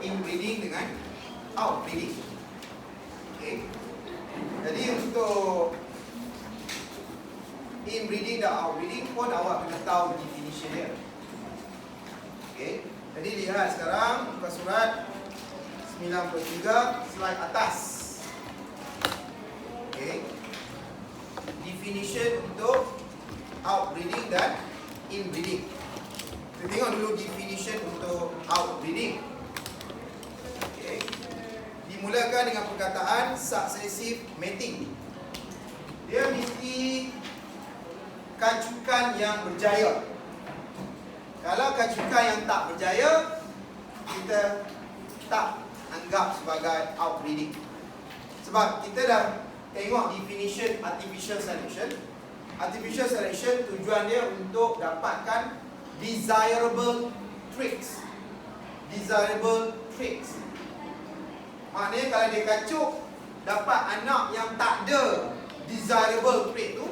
inbreeding dengan outbreeding. Okay. Jadi untuk inbreeding dan outbreeding pun awak kena tahu definition dia. Okay. Jadi lihat sekarang muka surat 93 slide atas. Okay. Definition untuk outbreeding dan inbreeding. Kita tengok dulu definition untuk outbreeding. Okay. Dimulakan dengan perkataan successive mating. Dia mesti kacukan yang berjaya. Kalau kacukan yang tak berjaya, kita tak anggap sebagai outbreeding. Sebab kita dah tengok definition artificial selection. Artificial selection tujuan dia untuk dapatkan desirable traits. Desirable traits. Maknanya kalau dia kacuk dapat anak yang tak ada desirable trait tu,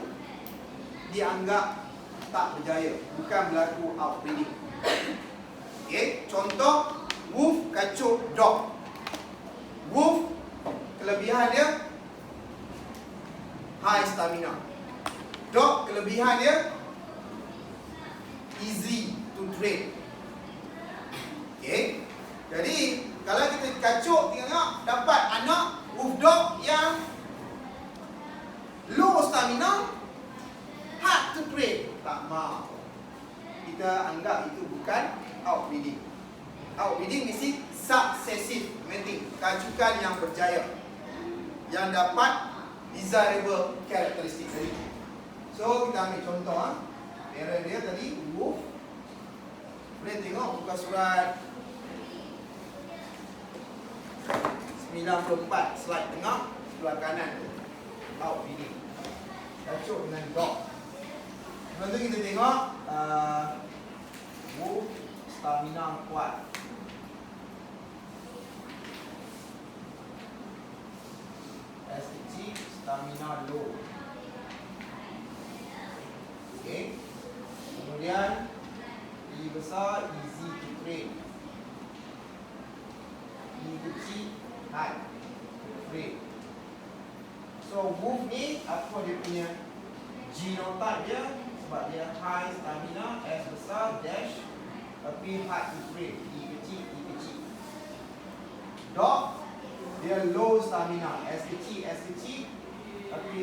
dianggap tak berjaya, bukan berlaku outbreeding. Okay, contoh wolf kacuk dog. Wolf kelebihan dia high stamina. Dog kelebihan dia easy to train. Okay, jadi kalau kita kacuk tengok dapat anak wolf dog yang low stamina, hard to train, tak mau. Kita anggap itu bukan outbreeding. Outbreeding mesti successive mating, kacukan yang berjaya, yang dapat desirable characteristic tadi. So kita ambil contoh parent dia tadi wolf. Boleh tengok buka surat 94 slide tengah sebelah kanan tu. Outbreeding. Kacuk dengan dog. Lepas tu kita tengok wolf stamina kuat. S kecil, stamina low. Okay. Kemudian E besar, easy to train. E kecil, hard to train. So wolf ni apa dia punya genotype dia? Sebab dia high stamina, S besar, dash, tapi hard to train. E kecil, E kecil. Dog dia low stamina, S kecil, tapi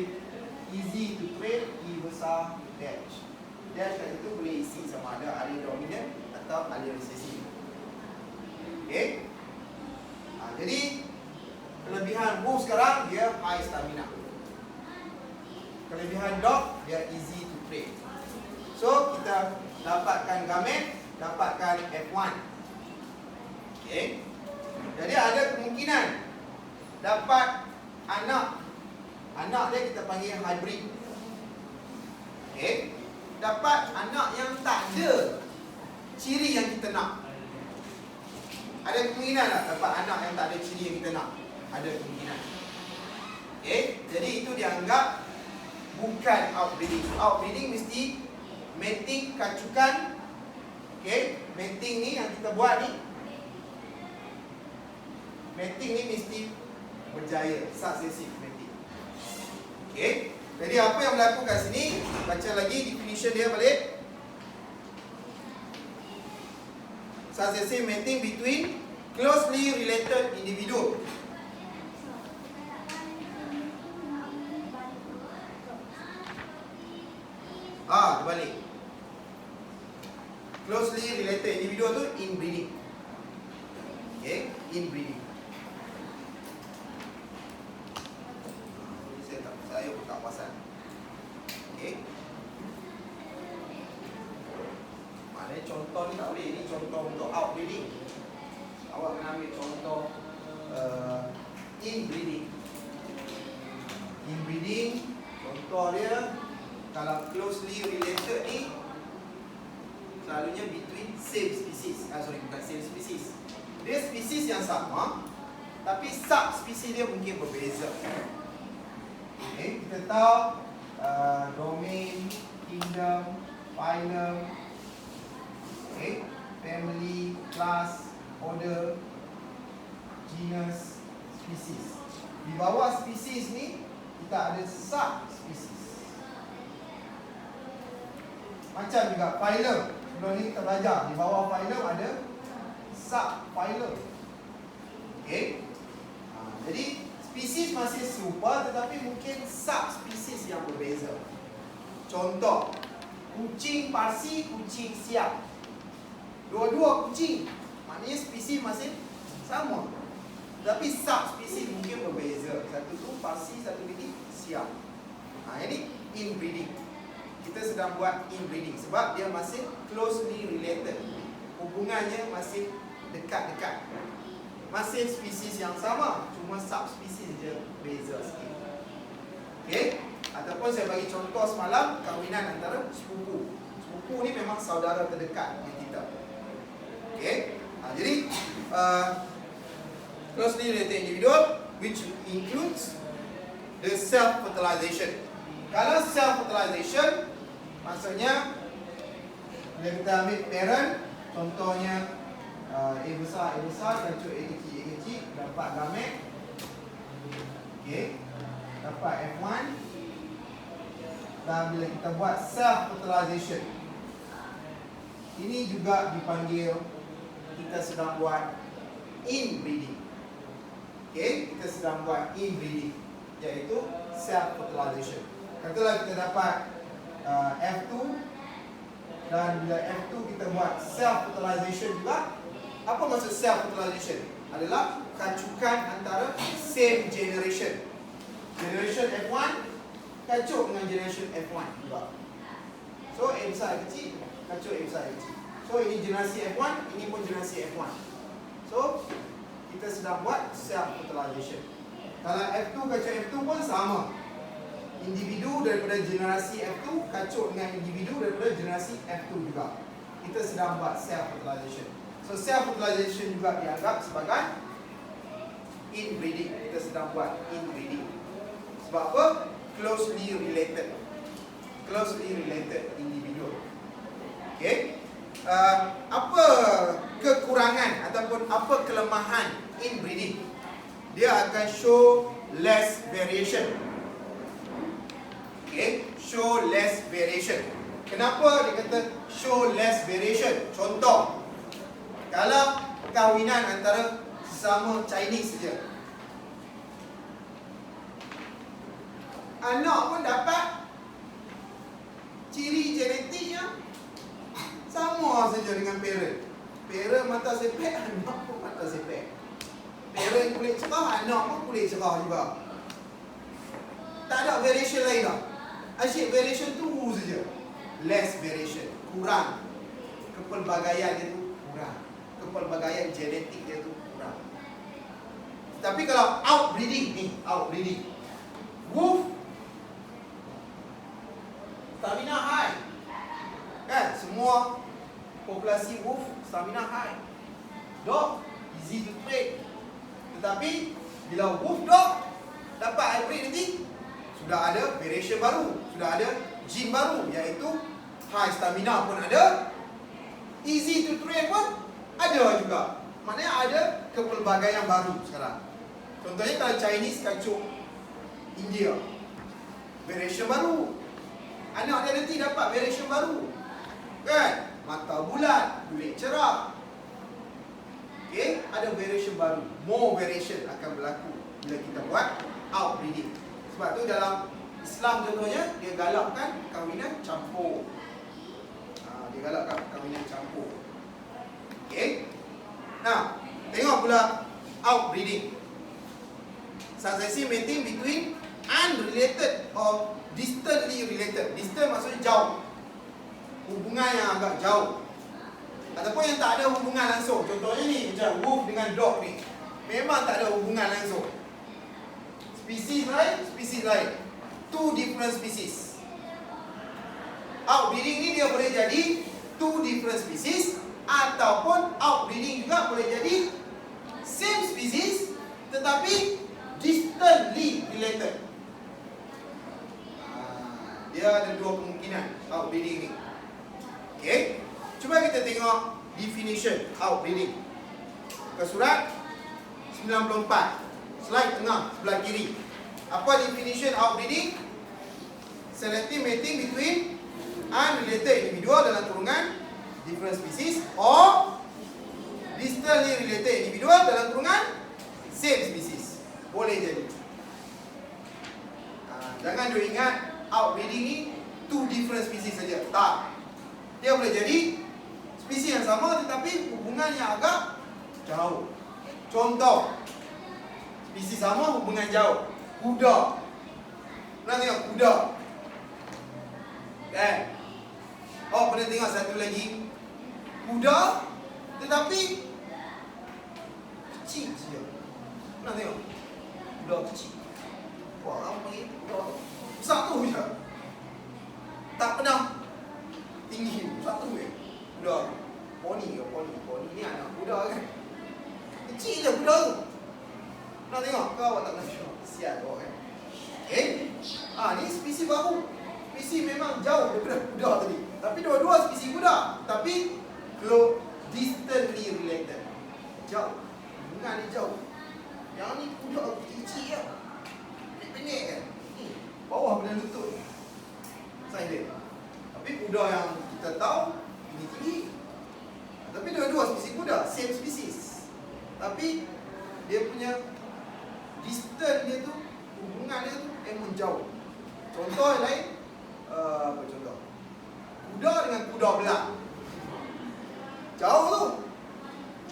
easy to train, E besar, dash. Dash kat situ boleh isi sama ada allele dominant atau allele recessive. Okay. Jadi kelebihan wolf sekarang dia high stamina. Kelebihan dog dia easy to train. So kita dapatkan gamet, dapatkan F1. Okay. Jadi ada kemungkinan dapat anak dia kita panggil hybrid. Okay. Dapat anak yang tak ada ciri yang kita nak. Ada kemungkinan tak dapat anak yang tak ada ciri yang kita nak? Ada kemungkinan. Okay. Jadi itu dianggap bukan outbreeding. Outbreeding mesti mating kacukan. Okay. Mating ni yang kita buat ni, mating ni mesti berjaya, successive mating. Okay. Jadi apa yang berlaku kat sini? Baca lagi definition dia balik. Successive mating between closely related individual. Terbalik. Closely related individual tu inbreeding. Okay, inbreeding. Saya buka pasal. Okay. Maknanya contoh ni tak boleh. Ini contoh untuk outbreeding. Awak kena ambil contoh inbreeding. Inbreeding, contoh dia kalau closely related ni selalunya between same species. Bukan same species. Dia spesies yang sama, tapi subspesies dia mungkin berbeza. Okay, kita tahu domain, kingdom, phylum, okay, family, class, order. genus species. Di bawah species ni kita ada subspecies. Macam juga phylum. Sebelum ni kita belajar di bawah phylum ada subphylum. Okey. Jadi spesies masih serupa tetapi mungkin subspecies yang berbeza. Contoh, kucing Parsi, kucing Siam. Dua-dua kucing, maknanya spesies masih sama. Tapi subspecies mungkin berbeza. Satu tu Parsi, satu lagi Siam. Ini inbreeding. Kita sedang buat inbreeding sebab dia masih closely related. Hubungannya masih dekat-dekat. Masih spesies yang sama, cuma subspesies je beza sikit. Okey? Ataupun saya bagi contoh semalam, kahwinan antara sepupu. Sepupu ni memang saudara terdekat dengan kita. Okey? Jadi closely related individual which includes the self-fertilization. Kalau self-fertilization, maksudnya bila kita ambil parent, contohnya A besar, kacuk A kecil, dapat gamet. Okey, dapat F1. Dan bila kita buat self-fertilization, ini juga dipanggil kita sedang buat inbreeding. Okey, kita sedang buat inbreeding, iaitu self-fertilization. Katalah kita dapat F2, dan bila F2 kita buat self-fertilization juga. Apa maksud self-fertilization? Adalah kacukan antara same generation. Generation F1 kacuk dengan generation F1 juga. So A besar kecil, kacuk A besar kecil. So ini generasi F1, ini pun generasi F1. So kita sedang buat self-fertilization. Kalau F2 kacuk F2 pun sama. Individu daripada generasi F2 kacuk dengan individu daripada generasi F2 juga. Kita sedang buat self-fertilization. So self-fertilization juga dianggap sebagai inbreeding. Kita sedang buat inbreeding. Sebab apa? Closely related. Closely related individual. Okay? Apa kekurangan ataupun apa kelemahan inbreeding? Dia akan show less variation. Okay? Show less variation. Kenapa dia kata show less variation? Contoh, kalau kahwinan antara sesama Chinese saja, anak pun dapat ciri genetiknya sama saja dengan parent. Parent mata sepek, anak pun mata sepek. Parent kulit cerah, anak pun kulit cerah juga. Tak ada variation lain dah. Asyik variation tu saja. Less variation, kurang. Kepelbagaian dia tu kurang. Kepelbagaian genetik dia tu kurang. Tapi kalau outbreeding ni, outbreeding, wolf stamina high. Kan? Semua populasi wolf stamina high. Dog easy to train. Tetapi bila wolf dog dapat hybrid nanti, sudah ada variation baru, sudah ada gene baru, iaitu high stamina pun ada, easy to train pun ada juga. Maknanya ada kepelbagaian baru sekarang. Contohnya kalau Chinese kacuk India, variation baru. Anak dia nanti dapat variation baru. Kan? Mata bulat, kulit cerah. Okay? Ada variation baru. More variation akan berlaku bila kita buat outbreeding. Sebab tu dalam Islam contohnya, dia galakkan kahwinan campur. Dia galakkan kahwinan campur. Okay? Nah, tengok pula outbreeding. Successive mating between unrelated or distantly related. Distant maksudnya jauh. Hubungan yang agak jauh. Ataupun yang tak ada hubungan langsung. Contohnya ni, macam wolf dengan dog ni. Memang tak ada hubungan langsung. Spesies lain, spesies lain. Two different species. Outbreeding ni dia boleh jadi two different species, ataupun outbreeding juga boleh jadi same species tetapi distantly related. Dia ada dua kemungkinan outbreeding ni. Okay, cuba kita tengok definition outbreeding. Muka surat 94. Slide tengah sebelah kiri. Apa definition outbreeding? Selective mating between unrelated individual dalam kurungan different species or distantly related individual dalam kurungan same species. Boleh jadi. Jangan duk ingat outbreeding ni two different species saja. Tak. Dia boleh jadi spesies yang sama tetapi hubungan yang agak jauh. Contoh, spesies sama hubungan jauh. Kuda. Pernah tengok kuda? Kan? Oh, pernah tengok satu lagi kuda tetapi kecil saja. Pernah tengok? Kuda kecil. Wah, orang panggil kuda satu je. Tak pernah tinggi. Satu je. Kuda. Poni ke? Poni ni anak kuda kan? Kecil je kuda tu. Pernah tengok? Kau awak tak pernah tengok? Kesian awak kan? Okay? Ni spesies baru. Spesies memang jauh daripada kuda tadi. Tapi dua-dua spesies kuda. Tapi kalau distantly related. Jauh. Hubungan ni jauh. Yang ni kuda kecil je. Pendek kan? Ni bawah pada lutut. Saiz dia. Tapi kuda yang kita tahu ini tinggi. Tapi dua-dua spesies kuda, same species. Tapi dia punya distance dia tu, hubungan dia tu memang jauh. Contoh yang lain, apa contoh? Kuda dengan kuda belang. Jauh tu.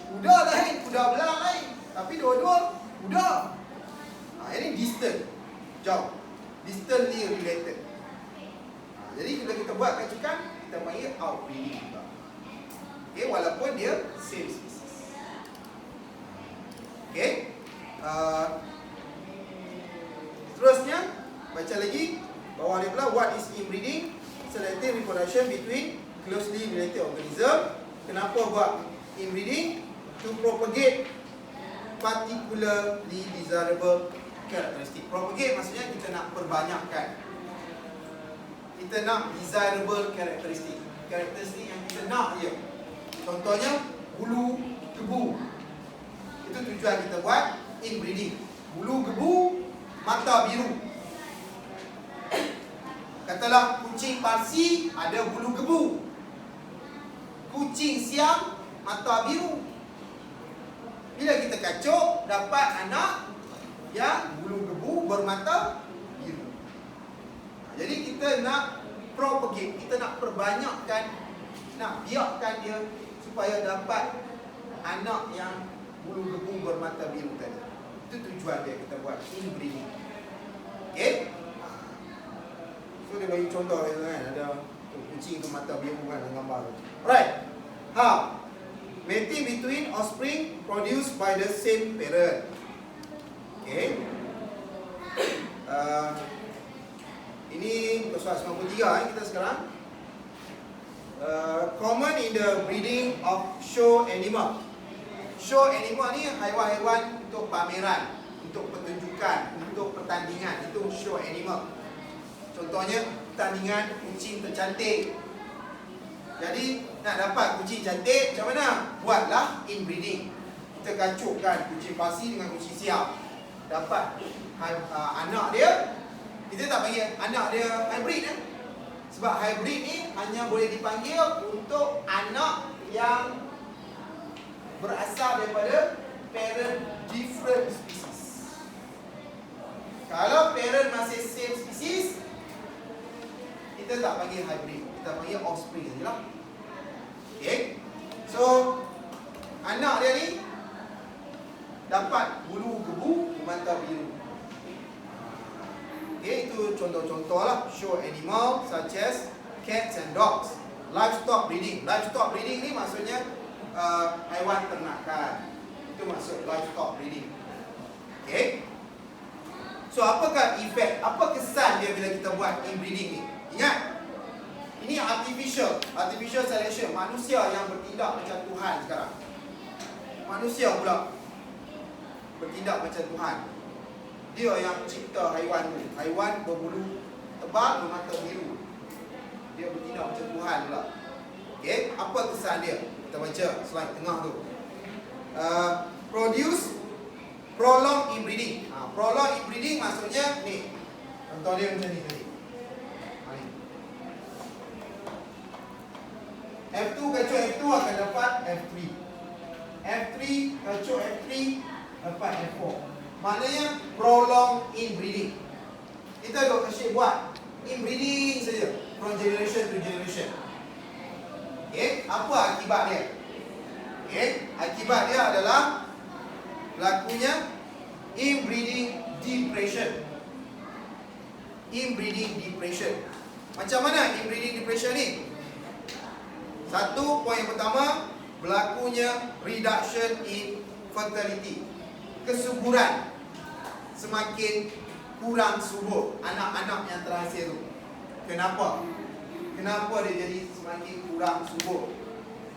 Kuda lain, kuda belang lain. Tapi dua-dua kuda. Ini distance. Jauh. Distantly related. Jadi bila kita buat kacukan, kita panggil outbreeding juga. Okay, walaupun dia same species. Okay. Terusnya, baca lagi. Bawah dia pula, what is inbreeding? Selective reproduction between closely related organism. Kenapa buat inbreeding? To propagate particularly desirable characteristic. Propagate maksudnya kita nak perbanyakkan. Kita nak desirable characteristic. Karakteristik yang kita nak je. Contohnya bulu gebu. Itu tujuan kita buat inbreeding. Bulu gebu, mata biru. Katalah kucing Parsi ada bulu gebu. Kucing Siam mata biru. Bila kita kacuk, dapat anak yang bulu gebu bermata biru. Jadi kita nak propagate, kita nak perbanyakkan, nak biarkan dia supaya dapat anak yang bulu gebu bermata biru tadi. Itu tujuan dia kita buat inbreeding. Okay? So dia bagi contoh kan, ada kucing tu mata biru kan dalam gambar tu. Alright. How? Mating between offspring produced by the same parent. Okay. Ini soal 93 kita sekarang. Common in the breeding of show animal. Show animal ni haiwan-haiwan untuk pameran, untuk pertunjukan, untuk pertandingan. Itu show animal. Contohnya pertandingan kucing tercantik. Jadi nak dapat kucing cantik macam mana? Buatlah inbreeding. Kita kacukkan kucing Parsi dengan kucing Siam. Dapat anak dia. Kita tak panggil anak dia hybrid kan? Sebab hybrid ni hanya boleh dipanggil untuk anak yang berasal daripada parent different species. Kalau parent masih same species, kita tak panggil hybrid, kita panggil offspring sajalah. Okay. So anak dia ni dapat bulu gebu bermata biru. Okay, itu contoh-contoh lah show animal such as cats and dogs. Livestock breeding. Livestock breeding ni maksudnya haiwan ternakan. Itu maksud livestock breeding. Okay. So apakah efek, apa kesan dia bila kita buat inbreeding ni? Ingat, ini artificial selection. Manusia yang bertindak macam Tuhan sekarang. Manusia pula bertindak macam Tuhan. Dia yang cipta haiwan tu. Haiwan berbulu tebal, bermata biru. Dia bertindak macam Tuhan pula. Okay, apa kesan dia? Kita baca slide tengah tu. Produce prolonged inbreeding. Prolonged inbreeding maksudnya ni. Contoh dia macam ni tadi. Ni. F2 kacau F2 akan dapat F3. F3 kacau F3 dapat F4. Maknanya prolonged inbreeding. Kita duk asyik buat inbreeding saja from generation to generation. Okey, apa akibat dia? Okey, akibat dia adalah berlakunya inbreeding depression. Inbreeding depression. Macam mana inbreeding depression ni? Satu, poin yang pertama, berlakunya reduction in fertility. Kesuburan. Semakin kurang subur anak-anak yang terhasil tu. Kenapa? Kenapa dia jadi semakin kurang subur?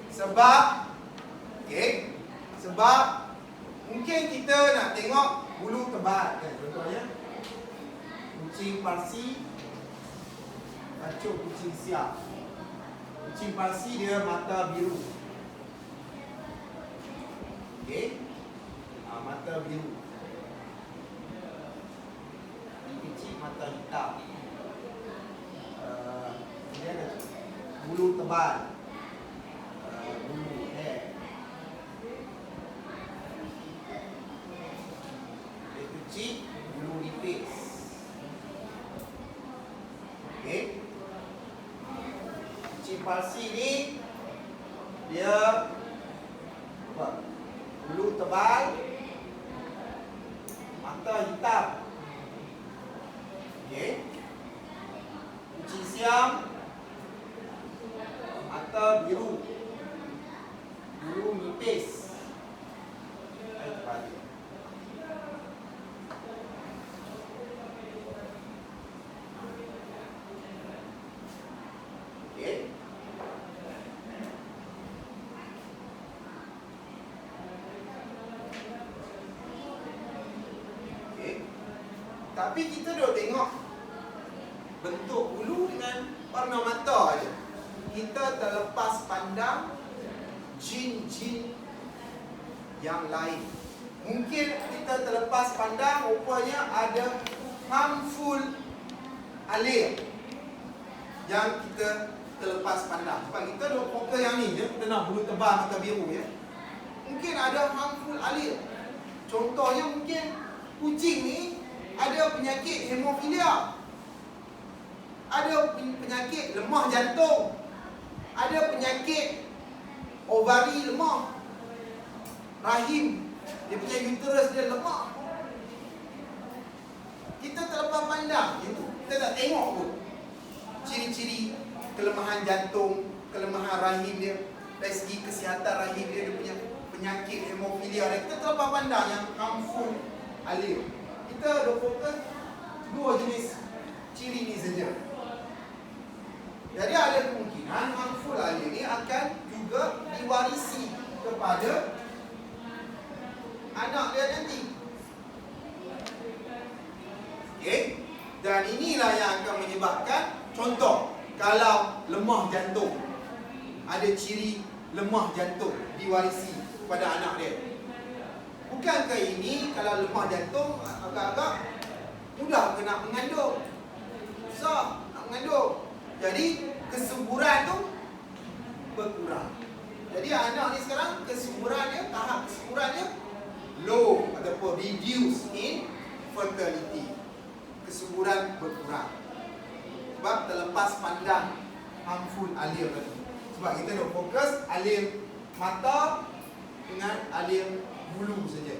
Sebab sebab mungkin kita nak tengok bulu tebal kan, contohnya kucing Parsi kacau kucing Siam. Kucing Parsi dia mata biru. Mata biru. Kucing mata hitam. Dia kacau bulu tebal. Bulu hair. Dia kucing bulu nipis. Kucing Parsi ni dia apa? Bulu tebal, mata hitam. Kucing Siam mata biru, bulu nipis. Tapi kita dah tengok bentuk bulu dengan warna mata aja. Kita terlepas pandang jin-jin yang lain. Mungkin kita terlepas pandang rupanya ada harmful allele yang kita terlepas pandang. Sebab kita dah fokus yang ni je, kita nak bulu tebal mata biru ya. Mungkin ada harmful allele. Contohnya mungkin kucing ni ada penyakit hemofilia, ada penyakit lemah jantung, ada penyakit ovari lemah, rahim, dia punya uterus dia lemah. Kita terlepas pandang itu, kita tak tengok pun ciri-ciri kelemahan jantung, kelemahan rahim dia, dari segi kesihatan rahim dia, dia punya penyakit hemofilia dia. Kita terlepas pandang yang harmful allele. Kita dah fokus dua jenis ciri ni saja. Jadi ada kemungkinan harmful allele ni akan juga diwarisi kepada anak dia nanti. Dan inilah yang akan menyebabkan, contoh, kalau lemah jantung, ada ciri lemah jantung diwarisi kepada anak dia. Bukankah ini kalau lemah jantung agak-agak mudah kena mengandung, susah nak mengandung. Jadi kesuburan tu berkurang. Jadi anak ni sekarang kesuburannya, tahap kesuburannya low ataupun reduce in fertility. Kesuburan berkurang sebab terlepas pandang harmful allele tadi. Sebab kita nak fokus allele mata dengan allele bulu saja.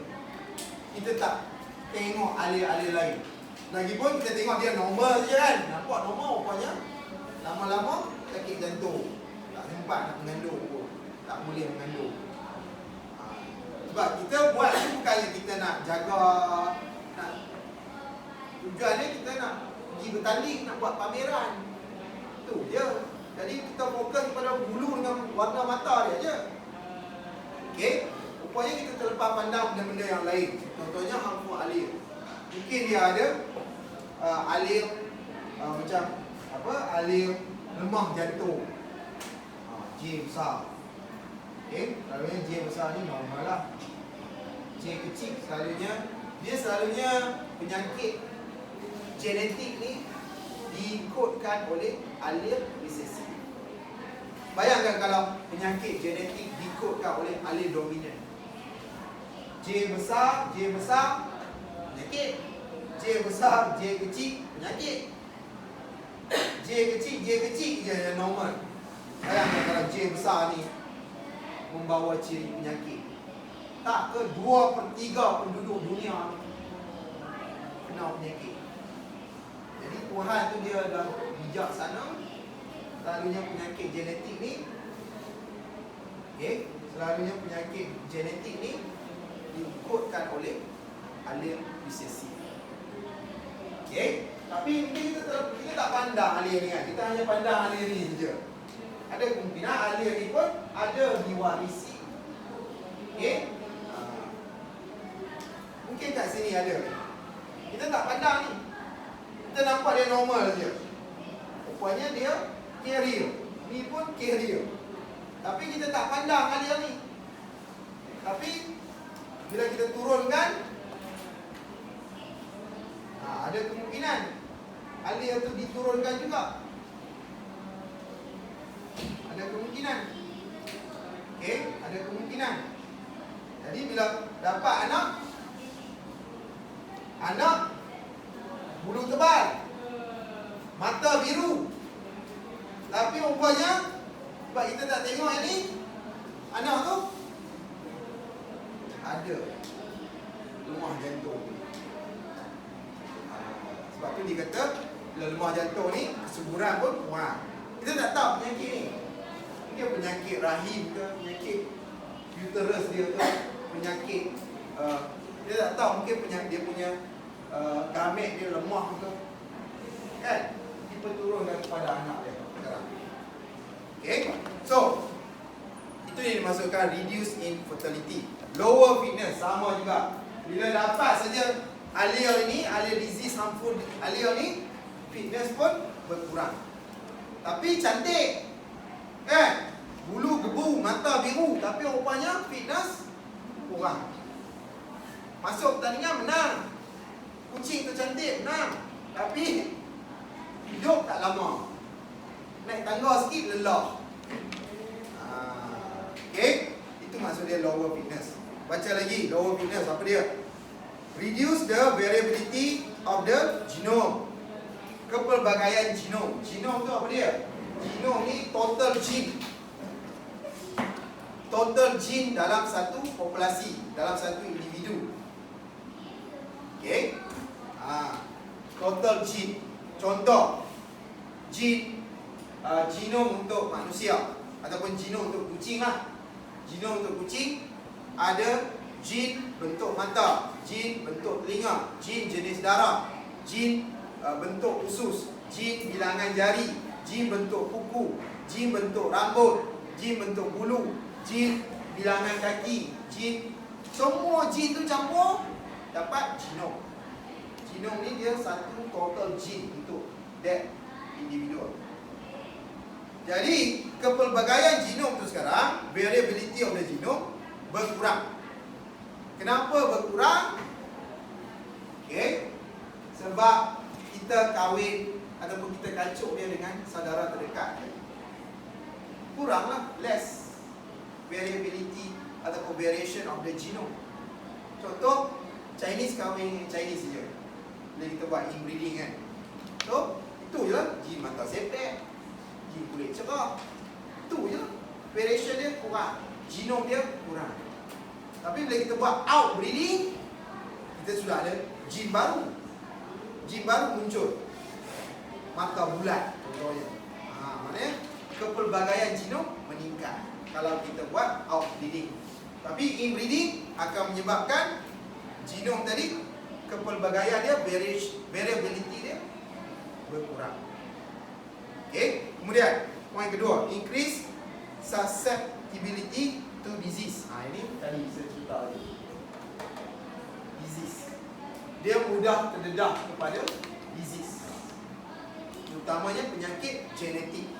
Kita tak tengok allele-allele lain. Lagipun kita tengok dia normal je kan. Nampak normal rupanya lama-lama sakit jantung, tak sempat nak mengandung pun, tak boleh mengandung. Sebab kita buat ni bukannya kita nak jaga, nak, tujuannya kita nak pergi bertanding, nak buat pameran. Tu je. Jadi kita fokus pada bulu dengan warna mata dia je. Okey, rupanya kita terlepas pandang benda-benda yang lain. Contohnya harmful allele. Mungkin dia ada allele macam apa, allele lemah jantung, J besar. Okey, kalau yang J besar ni normal lah. J J kecil selalunya penyakit genetik ni dikodkan oleh alel resesif. Bayangkan kalau penyakit genetik dikodkan oleh alel dominan. J besar penyakit. J besar, J kecil penyakit. J kecil je yang normal. Bayangkan kalau J besar ni membawa ciri penyakit. Tak ke 2/3 penduduk dunia kena penyakit. Jadi Tuhan tu dia dah bijaksana. Selalunya penyakit genetik ni dikodkan oleh alel resesif. Tapi kita tak pandang alel ni kan. Kita hanya pandang alel ni saja. Ada kemungkinan alel ni pun ada diwarisi. Mungkin kat sini ada. Kita tak pandang ni. Kita nampak dia normal saja. Rupanya dia carrier. Ni pun carrier. Tapi kita tak pandang alel ni. Tapi bila kita turunkan, ada kemungkinan alel tu diturunkan juga. Ada kemungkinan. Ada kemungkinan. Jadi bila dapat anak bulu tebal, mata biru, tapi rupanya sebab kita tak tengok yang ni, anak tu ada lemah jantung. Sebab tu dia kata bila lemah jantung ni kesuburan pun kurang. Kita tak tahu penyakit ni. Mungkin penyakit rahim ke, penyakit uterus dia ke, penyakit kita tak tahu, mungkin penyakit dia punya gamet dia lemah ke. Kan? Kita turunkan kepada anak dia sekarang. So itu yang dimaksudkan reduce infertility. Lower fitness sama juga. Bila dapat saja alel ini, alel disease harmful alel ni, fitness pun berkurang. Tapi cantik. Kan? Bulu gebu, mata biru, tapi rupanya fitness kurang. Masuk pertandingan menang. Kucing tu cantik, menang. Tapi hidup tak lama. Naik tangga sikit, lelah. Itu maksud dia lower fitness. Baca lagi, lower fitness apa dia? Reduce the variability of the genome. Kepelbagaian genom. Genom tu apa dia? Genom ni total gene. Total gene dalam satu populasi, dalam satu individu. Total gene. Contoh, gene genom untuk manusia ataupun genom untuk kucing lah. Genom untuk kucing ada gene bentuk mata, gene bentuk telinga, gene jenis darah, gene bentuk usus, gene bilangan jari, gene bentuk kuku, gene bentuk rambut, gene bentuk bulu, gene bilangan kaki, gene, semua gene tu campur dapat genom. Genom ni dia satu total gene untuk that individual. Jadi kepelbagaian genom tu sekarang, variability of the genome berkurang. Kenapa berkurang? Sebab kita kahwin ataupun kita kacuk dia dengan saudara terdekat. Kuranglah, less variability ataupun variation of the genome. Contoh, Chinese kahwin dengan Chinese saja. Bila kita buat inbreeding kan. So, itu je lah. Gene mata sepet, gene kulit cerah. Itu je lah. Variation dia kurang, genome dia kurang. Tapi bila kita buat outbreeding, kita sudah ada gene baru. Gene baru muncul. Mata bulat contohnya. Maknanya kepelbagaian genom meningkat kalau kita buat outbreeding. Tapi inbreeding akan menyebabkan genom tadi, kepelbagaian dia, variability dia berkurang. Kemudian poin kedua, increase susceptibility to disease. Ini tadi saya cerita tadi. Disease. Dia mudah terdedah kepada disease. Terutamanya penyakit genetik.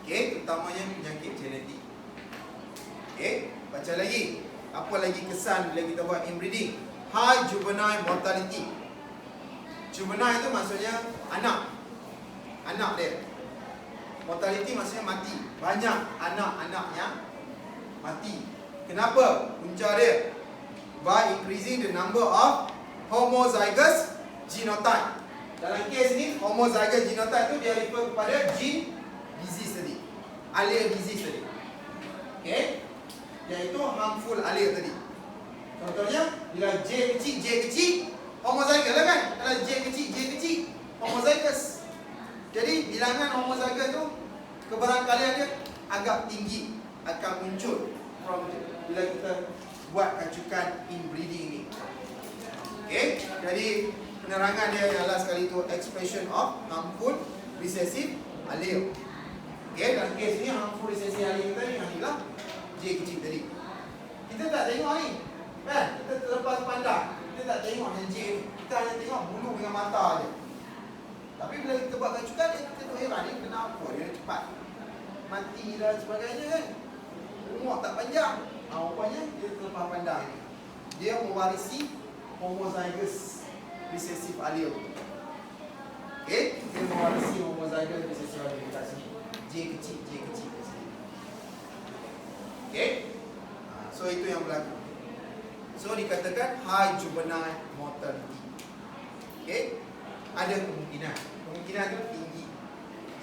Terutamanya penyakit genetik. Baca lagi. apa lagi kesan bila kita buat inbreeding? High juvenile mortality. Juvenile itu maksudnya anak dia. Mortality maksudnya mati. Banyak anak-anak yang mati. Kenapa? Punca dia by increasing the number of homozygous genotype. Dalam kes ni, homozygous genotype tu dia refer kepada gene disease tadi, allele disease tadi. Okay, iaitu harmful allele tadi. Contohnya, bila J kecil, homozygous lah kan? Kalau J kecil, homozygous. Jadi, bilangan homozygous tu, kebarangkalian dia agak tinggi, akan muncul bila kita buat kacukan inbreeding ni. Okay, jadi penerangan dia yang last sekali tu, expression of harmful recessive allele. Okay, dalam kes ni harmful recessive allele kita ni, yang inilah J kecil tadi. Kita tak tengok ni, kan? Kita terlepas pandang, kita tak tengok yang J ni. Kita hanya tengok bulu dengan mata je. Tapi bila kita buat kacukan, kita tengok heran ni, kenapa dia cepat mati dan sebagainya kan? Umur tak panjang. Rupanya dia terlepas pandang ni. Dia mewarisi homozygous recessive allele. Okay, dia mewarisi homozygous recessive allele dekat sini. J kecil kat sini. Okay, so itu yang berlaku. So dikatakan high juvenile mortality. Okay, ada kemungkinan tu tinggi.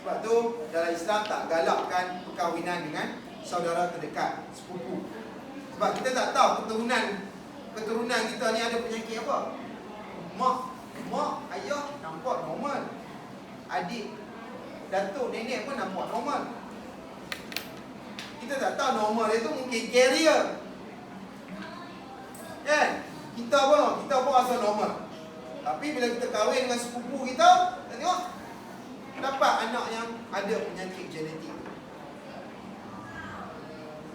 Sebab tu dalam Islam tak galakkan perkahwinan dengan saudara terdekat, sepupu. Sebab kita tak tahu keturunan kita ni ada penyakit apa. Mak, ayah nampak normal. Adik, datuk, nenek pun nampak normal. Kita tak tahu normal itu mungkin carrier. Kan? Kita pun rasa normal. Tapi bila kita kahwin dengan sepupu kita tengok dapat anak yang ada penyakit genetik.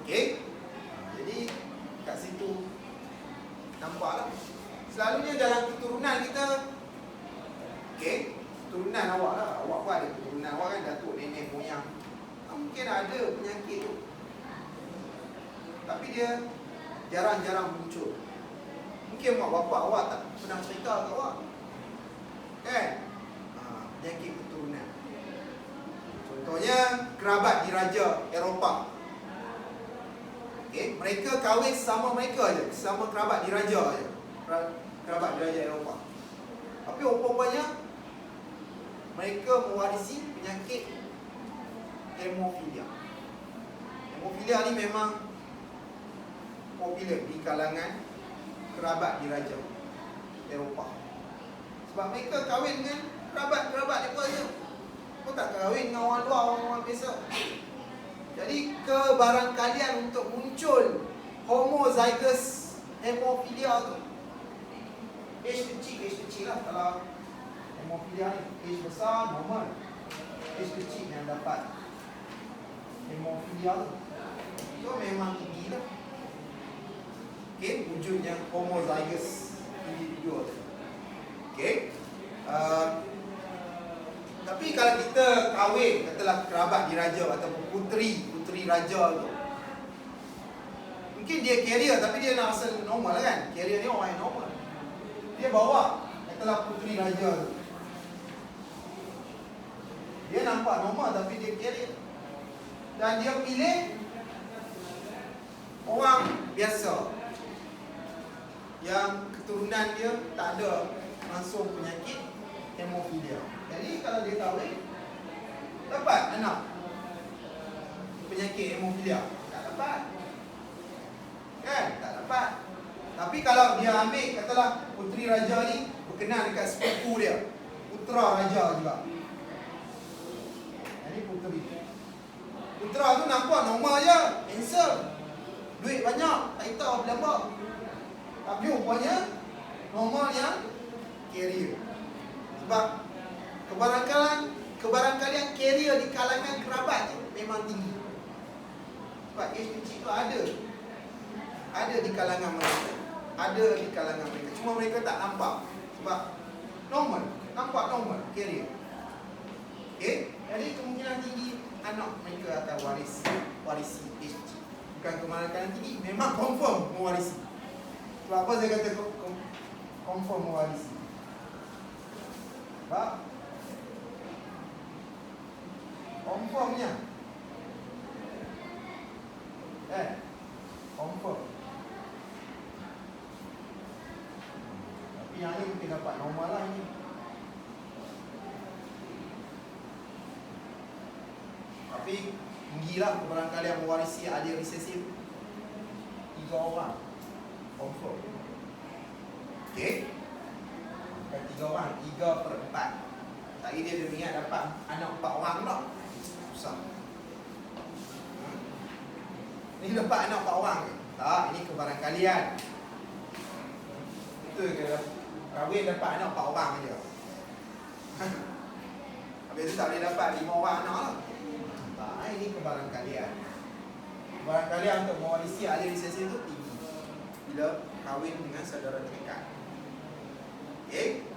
Okey. Jadi kat situ nampaklah. Selalunya dalam keturunan kita, okey, keturunan awak lah. Awak pun ada keturunan awak kan, datuk, nenek, moyang. Mungkin ada penyakit tu. Tapi dia jarang-jarang muncul. Mungkin mak bapak awak tak pernah cerita ke awak. Kan? Penyakit keturunan. Contohnya kerabat diraja Eropah. Okay, mereka kahwin sama mereka je, sama kerabat diraja je. Kerabat diraja Eropah. Tapi rupanya mereka mewarisi penyakit hemofilia. Hemofilia ni memang popular di kalangan kerabat diraja Eropah. Sebab mereka kahwin dengan kerabat mereka je. Kau tak kahwin dengan orang luar, orang biasa. Jadi kebarangkalian untuk muncul homozygous hemofilia tu, age kecil lah. Kalau hemofilia ni age besar normal, age kecil yang dapat hemofilia tu, so memang tinggi lah. Okay, wujudnya homozygous individual. Okay, tapi kalau kita kahwin, katalah kerabat diraja ataupun puteri raja tu, mungkin dia carrier tapi dia nak rasa normal lah kan. Carrier ni orang yang normal. Dia bawa, katalah puteri raja tu, dia nampak normal tapi dia carrier. Dan dia pilih orang biasa yang keturunan dia tak ada langsung penyakit hemofilia. Jadi kalau dia kahwin, dapat anak penyakit hemofilia? Tak dapat. Kan? Tak dapat. Tapi kalau dia ambil, katalah puteri raja ni berkenan dekat sepupu dia, putera raja juga. Jadi puteri. Putera tu nampak normal je, handsome, duit banyak, tak tahu berlambak. Tapi rupanya normal yang carrier. Sebab kebarangkalian carrier di kalangan kerabat je memang tinggi. Sebab age kecil tu ada di kalangan mereka. Cuma mereka tak nampak. Sebab normal, nampak normal carrier. Okay? Jadi kemungkinan tinggi anak mereka akan warisi age kecil. bukan kemaran kanan tinggi, memang confirm mewarisi. Sebab apa saya kata confirm mewarisi? Sebab confirmnya confirm. Tapi yang ni mungkin dapat normal lah ni. Tapi tinggilah kebarangkalian mewarisi allele resesif 3 orang confirm. Okey, bukan 3 orang, 3/4. Tadi dia ingat dapat anak 4 orang pula. Susah. Ini dapat anak 4 orang ke? Tak, ini kebarangkalian. Betul ke? Kahwin dapat anak 4 orang je. Habis tu tak boleh dapat 5 orang anak lah. Tak, ini kebarangkalian. Kebarangkalian untuk mewarisi allele resesif itu tinggi bila kahwin dengan saudara terdekat. Okey?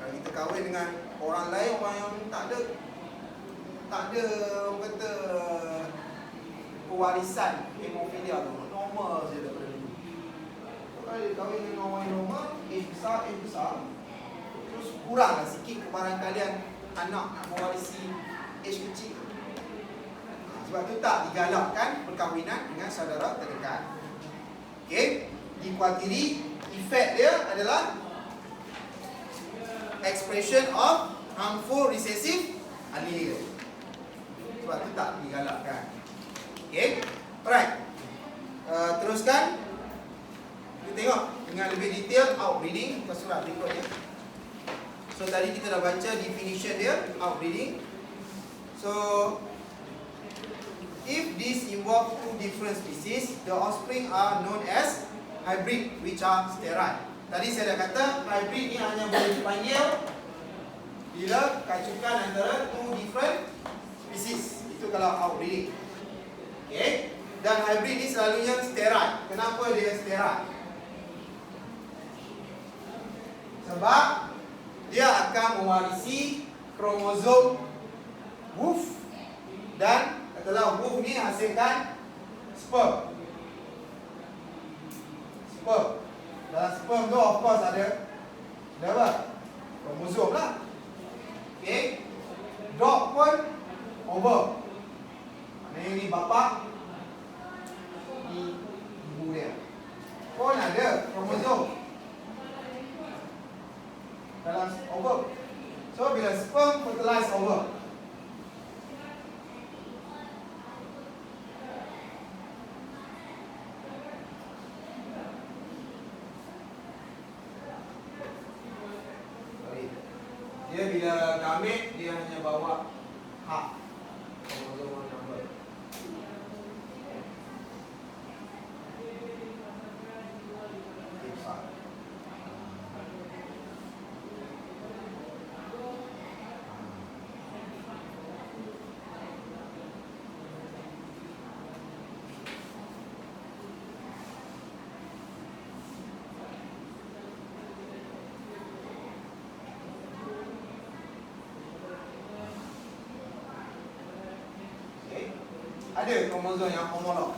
Kalau kita kahwin dengan orang lain, orang yang tak ada orang kata pewarisan hemofilia tu, normal saja daripada dulu. Kalau dia kahwin dengan orang yang normal, besar, terus kuranglah sikit kebarangkalian anak nak mewarisi kecil. Sebab tu tak digalakkan perkahwinan dengan saudara terdekat. Okey, dikuatiri efek dia adalah expression of harmful recessive allele. Sebab tu tak digalakkan. Okey, alright. Teruskan. Kita tengok dengan lebih detail outbreeding ke surat berikutnya. So tadi kita dah baca definition dia, outbreeding. So if this involve 2 different species, the offspring are known as hybrid, which are sterile. Tadi saya dah kata hybrid ni hanya boleh dipanggil bila kacukan antara 2 different species. Itu kalau outbreeding. Okey. Dan hybrid ni selalunya sterile. Kenapa dia sterile? Sebab dia akan mewarisi kromosom WOOF, dan katalah WOOF ni hasilkan sperm. Dalam sperm tu of course ada apa? Kromosom lah. Okey. Dog pun ovum. Maknanya ni bapa, ni ibu dia. Pun ada kromosom dalam ovum. So bila sperm fertilize ovum, dia bila gamit, dia hanya bawa hak kromosom number. Ada kromosom yang homolog.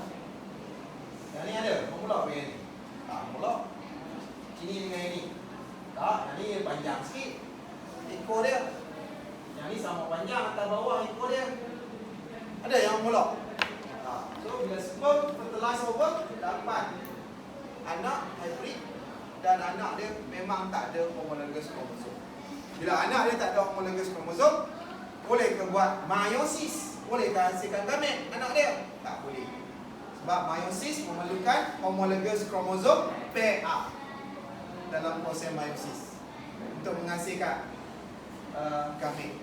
Yang ni ada homolog dengan ni. Tak homolog. Ini dengan ini. Tak, yang ni panjang sikit ekor dia. Yang ni sama panjang atas bawah ekor dia. Ada yang homolog. Tak. So bila sperm fertilize ovum, dapat anak hybrid, dan anak dia memang tak ada homologous kromosom. Bila anak dia tak ada homologous kromosom, boleh ke buat meiosis? Boleh ke hasilkan gamet anak dia? Tak boleh. Sebab meiosis memerlukan homologous kromosom pair up dalam proses meiosis untuk menghasilkan gamet.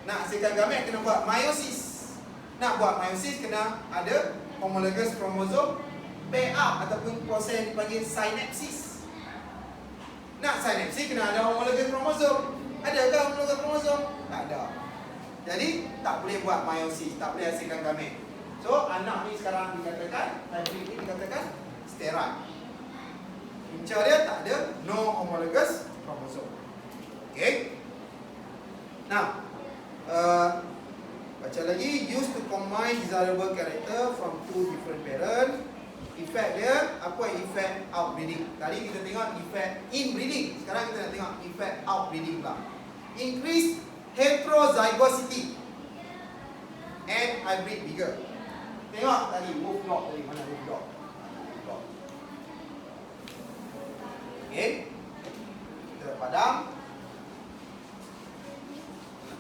Nak hasilkan gamet kena buat meiosis. Nak buat meiosis kena ada homologous kromosom pair up ataupun proses yang dipanggil synapsis. Nak synapsis kena ada homologous kromosom. Adakah homologous kromosom? Tak ada. Jadi tak boleh buat meiosis, tak boleh hasilkan gamet. So anak ni sekarang dikatakan, hybrid ni dikatakan sterile. Punca dia tak ada no homologous kromosom. Okay. Now baca lagi, used to combine desirable character from two different parents. Efek dia, apa efek outbreeding? Tadi kita tengok efek inbreeding. Sekarang kita nak tengok efek outbreeding pula. Increase heterozygosity and hybrid vigor. Tengok tadi wolf dog tadi, mana wolf dog? Okey. Kita padam.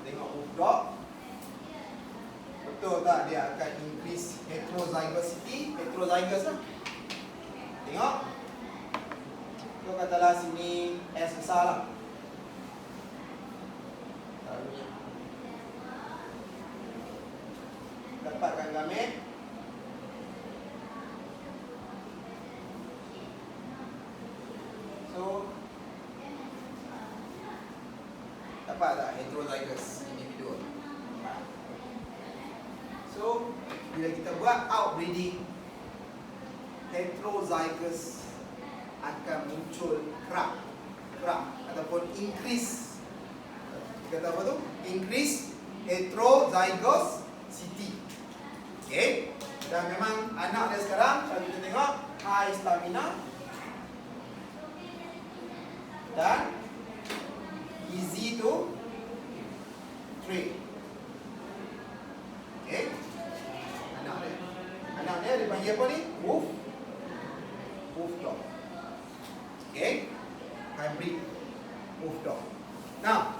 Tengok wolf dog. Betul tak dia akan increase heterozygosity? Heterozygous lah. Tengok. So katalah sini S besar lah. Dapatkan gamit. So dapat tak heterozygous individual? So, bila kita buat outbreeding, heterozygous akan muncul crab ataupun increase. Kita kata apa tu? Increase heterozygosity. Okay. Dan memang anak dia sekarang, kalau kita tengok, high stamina dan easy to train. Okay. Anak dia dipanggil apa ni? Wolf dog. Okay. Hybrid wolf dog. Now,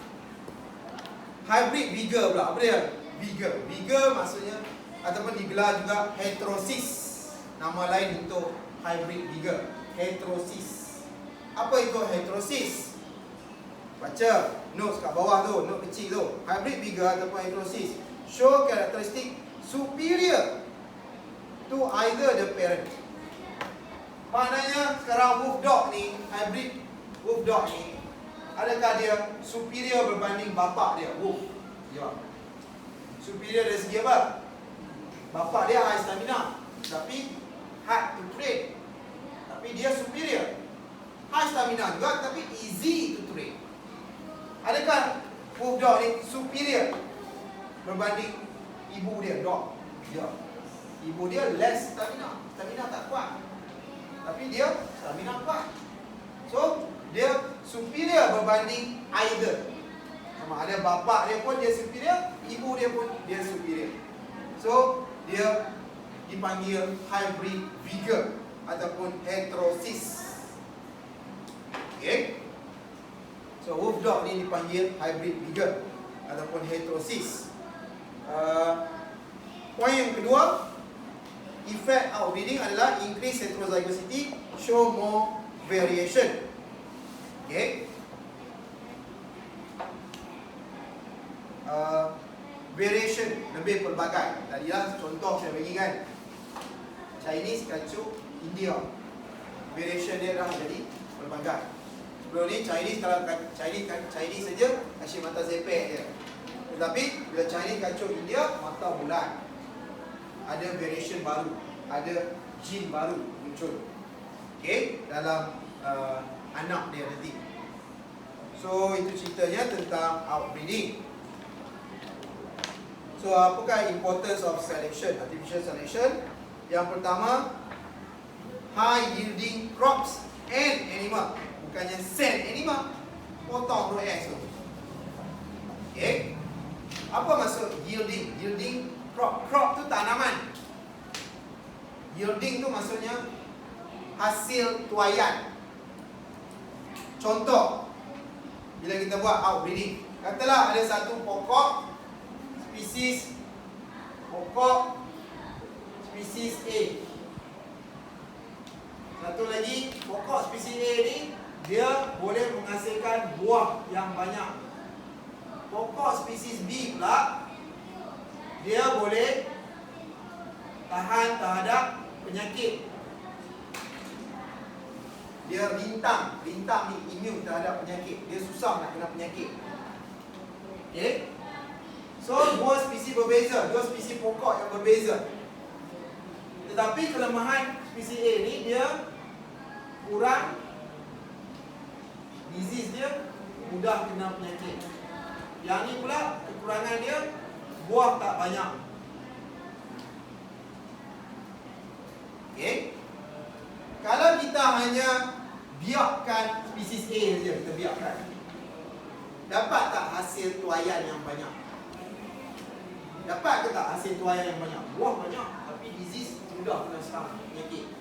hybrid vigor pula. Apa dia? Vigor. Vigor maksudnya ataupun digelar juga heterosis. Nama lain untuk hybrid vigor. Heterosis. Apa itu heterosis? Baca notes kat bawah tu, note kecil tu. Hybrid vigor ataupun heterosis show characteristic superior to either the parent. Maknanya sekarang wolf dog ni, hybrid wolf dog ni, adakah dia superior berbanding bapak dia, wolf? Ya. Superior dari segi apa? Bapak dia high stamina, tapi hard to train. Tapi dia superior. High stamina juga, tapi easy to train. Adakah wolf dog ni superior berbanding ibu dia, dog? Ya. Ibu dia less stamina. Stamina tak kuat. Tapi dia stamina kuat. So, dia superior berbanding either. Sama ada bapak dia pun dia superior, ibu dia pun dia superior. So, dia dipanggil hybrid vigor ataupun heterosis. Okay. So, wolf dog ni dipanggil hybrid vigor ataupun heterosis. Poin yang kedua, effect outbreeding adalah increase heterozygosity, show more variation. Okay. Variation lebih pelbagai. Tadilah contoh saya bagi kan, Chinese kacuk India. Variation dia dah jadi pelbagai. Sebelum ni Chinese, kalau Chinese saja asyik mata zepek je. Tetapi bila Chinese kacuk India, mata bulat. Ada variation baru, ada gene baru muncul. Okay, dalam anak dia nanti. So itu ceritanya tentang outbreeding. So apakah importance of selection, artificial selection? Yang pertama, high yielding crops and animal. Bukannya sell animal, potong root S tu. Okay. Apa maksud yielding? Yielding crop. Crop tu tanaman. Yielding tu maksudnya hasil tuaian. Contoh, bila kita buat outbreeding, katalah ada satu pokok spesies A. Satu lagi pokok spesies A ni dia boleh menghasilkan buah yang banyak. Pokok spesies B pula dia boleh tahan terhadap penyakit. Dia rintang ni immune terhadap penyakit. Dia susah nak kena penyakit. Okay. So dua spesies berbeza, dua spesies pokok yang berbeza. Tetapi kelemahan spesies A ni dia kurang disease, dia mudah kena penyakit. Yang ni pula kekurangan dia buah tak banyak. hanya biarkan spesies A saja, kita biarkan. Dapat tak hasil tuaian yang banyak? Dapat ke tak hasil tuaian yang banyak? Buah banyak, tapi disease mudah kena serang penyakit.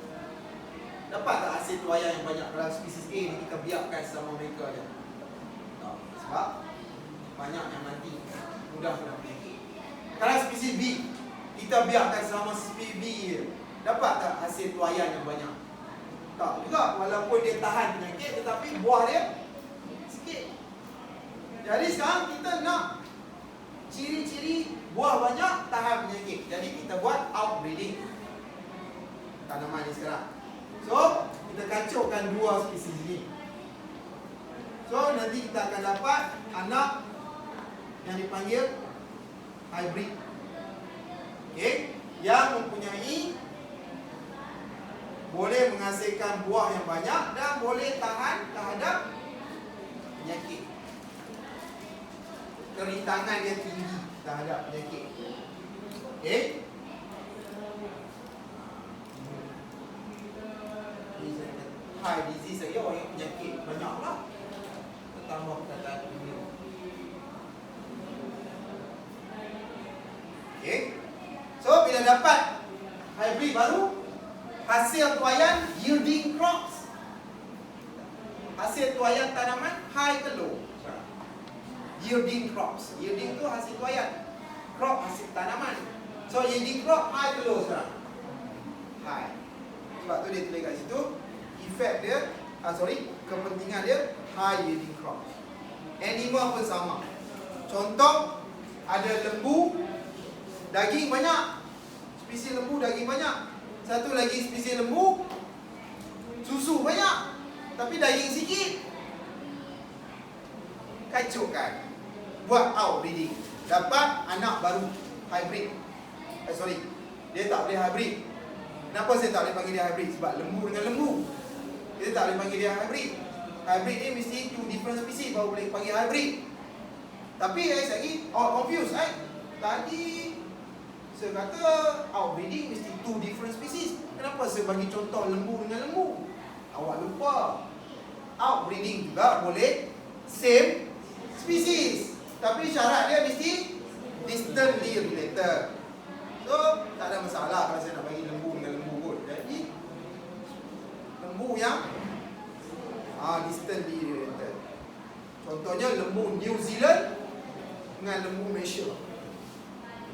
Dapat tak hasil tuaian yang banyak dalam spesies A ni kita biarkan sama mereka aja? Tak. Sebab banyak yang mati, mudah kena penyakit. Kalau spesies B, kita biarkan sama spesies B je. Dapat tak hasil tuaian yang banyak? Tak juga, walaupun dia tahan penyakit, tetapi buah dia sikit. Jadi sekarang kita nak ciri-ciri buah banyak, tahan penyakit. Jadi kita buat outbreeding tanaman ni sekarang. So, kita kacaukan dua spesies ni. So, nanti kita akan dapat anak yang dipanggil hybrid. Okay, yang mempunyai boleh menghasilkan buah yang banyak dan boleh tahan terhadap penyakit. Kerintangan yang tinggi terhadap penyakit. Okay. High disease saya orang yang penyakit banyak lah. Tambah perkataan dunia. Okay. So bila dapat hybrid baru, hasil tuaian yielding crops. Hasil tuaian tanaman high telur. Yielding crops. Yielding tu hasil tuaian. Crop hasil tanaman. So yielding crop high telur sekarang. High. Sebab tu dia tulis kat situ, efek dia, kepentingan dia high yielding crops. Animal pun sama. Contoh, ada lembu, daging banyak. Spesies lembu daging banyak. Satu lagi spesies lembu, susu banyak, tapi daging sikit. Kacau kan? Buat outbreeding, dapat anak baru, hybrid. Dia tak boleh hybrid. Kenapa saya tak boleh panggil dia hybrid? Sebab lembu dengan lembu, kita tak boleh panggil dia hybrid. Hybrid ni mesti two different species baru boleh panggil hybrid. Tapi lagi confused Tadi saya kata outbreeding mesti two different species. Kenapa saya bagi contoh lembu dengan lembu? Awak lupa, outbreeding juga boleh same species, tapi syarat dia mesti distantly related. So tak ada masalah kalau saya nak bagi lembu dengan lembu pun. Jadi lembu yang distantly related. Contohnya lembu New Zealand dengan lembu Malaysia.